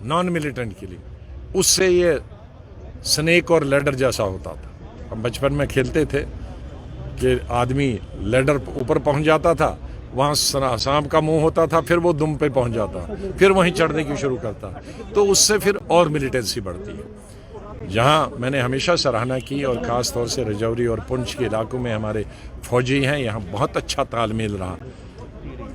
Non militant के लिए, उससे ये स्नेक और लैडर जैसा होता था। हम बचपन में खेलते थे कि आदमी लैडर ऊपर पहुंच जाता था, वहाँ सांप का मुंह होता था, फिर वो दुम पे पहुंच जाता, फिर वहीं चढ़ने की शुरू करता, तो उससे फिर और मिलिटेंसी बढ़ती है। जहाँ मैंने हमेशा सराहना की और ख़ास तौर से रजौरी और पुंछ के इलाकों में हमारे फौजी हैं, यहाँ बहुत अच्छा तालमेल रहा।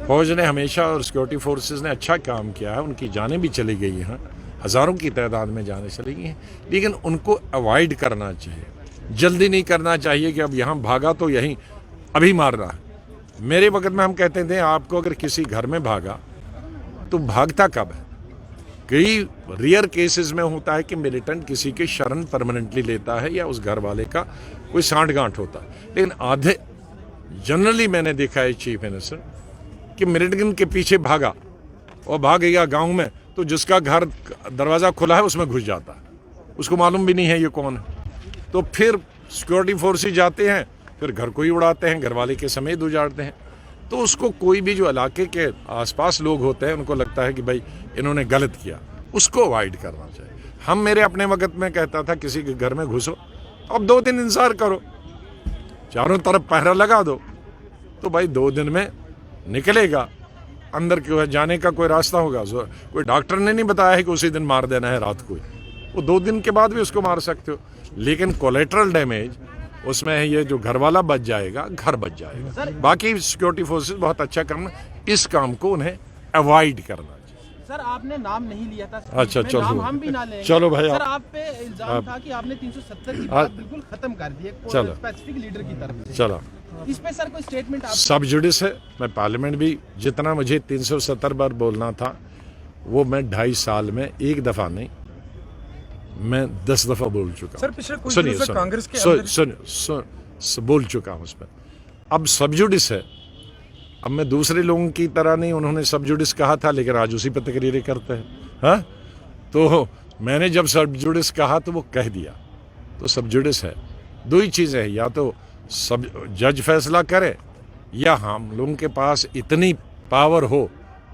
फौज ने हमेशा और सिक्योरिटी फोर्सेस ने अच्छा काम किया है। उनकी जानें भी चली गई हैं, हज़ारों की तादाद में जानें चली गई हैं, लेकिन उनको अवॉइड करना चाहिए। जल्दी नहीं करना चाहिए कि अब यहाँ भागा तो यहीं अभी मारना है। मेरे वक्त में हम कहते थे आपको अगर किसी घर में भागा तो भागता कब है। कई रेयर केसेस में होता है कि मिलिटेंट किसी के शरण परमानेंटली लेता है या उस घर वाले का कोई सांठ-गांठ होता है, लेकिन आधे जनरली मैंने देखा है चीफ मिनिस्टर कि मिलिटेंट के पीछे भागा और भाग गया गाँव में, तो जिसका घर दरवाज़ा खुला है उसमें घुस जाता है, उसको मालूम भी नहीं है ये कौन है। तो फिर सिक्योरिटी फोर्सेस जाते हैं, फिर घर को ही उड़ाते हैं, घर वाले के समेत उजाड़ते हैं। तो उसको कोई भी जो इलाके के आसपास लोग होते हैं उनको लगता है कि भाई इन्होंने गलत किया, उसको अवॉइड करना चाहिए। हम मेरे अपने वक्त में कहता था किसी के घर में घुसो तो अब 2 दिन इंतजार करो, चारों तरफ पहरा लगा दो, तो भाई 2 दिन में निकलेगा, अंदर क्यों जाने का कोई रास्ता होगा। कोई डॉक्टर ने नहीं बताया है कि उसी दिन मार देना है रात को, वो 2 दिन के बाद भी उसको मार सकते हो, लेकिन कोलेटरल डैमेज उसमें है ये जो घर वाला बच जाएगा, घर बच जाएगा। बाकी सिक्योरिटी फोर्सेस बहुत अच्छा करना, इस काम को उन्हें अवॉइड करना चाहिए। सर आपने नाम नहीं लिया था, अच्छा चलो, नाम हम भी ना लेंगे। चलो भाई, सर आप पे इल्जाम था कि आपने 370 की बात बिल्कुल खत्म कर दी है स्पेसिफिक लीडर की तरफ से। चलो इस पे सर कोई स्टेटमेंट आप सब जुडिस है। मैं पार्लियामेंट भी जितना मुझे 370 बार बोलना था वो मैं 2.5 साल में एक दफा नहीं, मैं 10 दफा बोल चुका। सर पिछले कुछ दिनों से कांग्रेस के बोल चुका हूं उसमें। अब सब जुडिस है, अब मैं दूसरे लोगों की तरह नहीं, उन्होंने सब जुडिस कहा था लेकिन आज उसी पर तकरीरें करते हैं। हाँ, तो मैंने जब सब जुडिस कहा तो वो कह दिया, तो सब जुडिस है। 2 ही चीज़ें हैं, या तो सब जज फैसला करे या हम लोगों के पास इतनी पावर हो,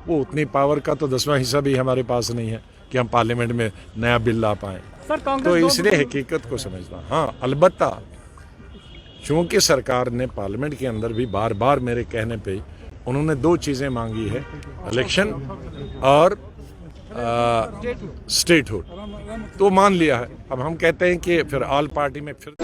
वो उतनी पावर का तो 10वां हिस्सा भी हमारे पास नहीं है कि हम पार्लियामेंट में नया बिल ला पाएँ। तो इसलिए हकीकत को समझना। हाँ, अलबत्ता चूंकि सरकार ने पार्लियामेंट के अंदर भी बार बार मेरे कहने पे उन्होंने 2 चीज़ें मांगी है, इलेक्शन और स्टेटहुड, तो मान लिया है। अब हम कहते हैं कि फिर ऑल पार्टी में फिर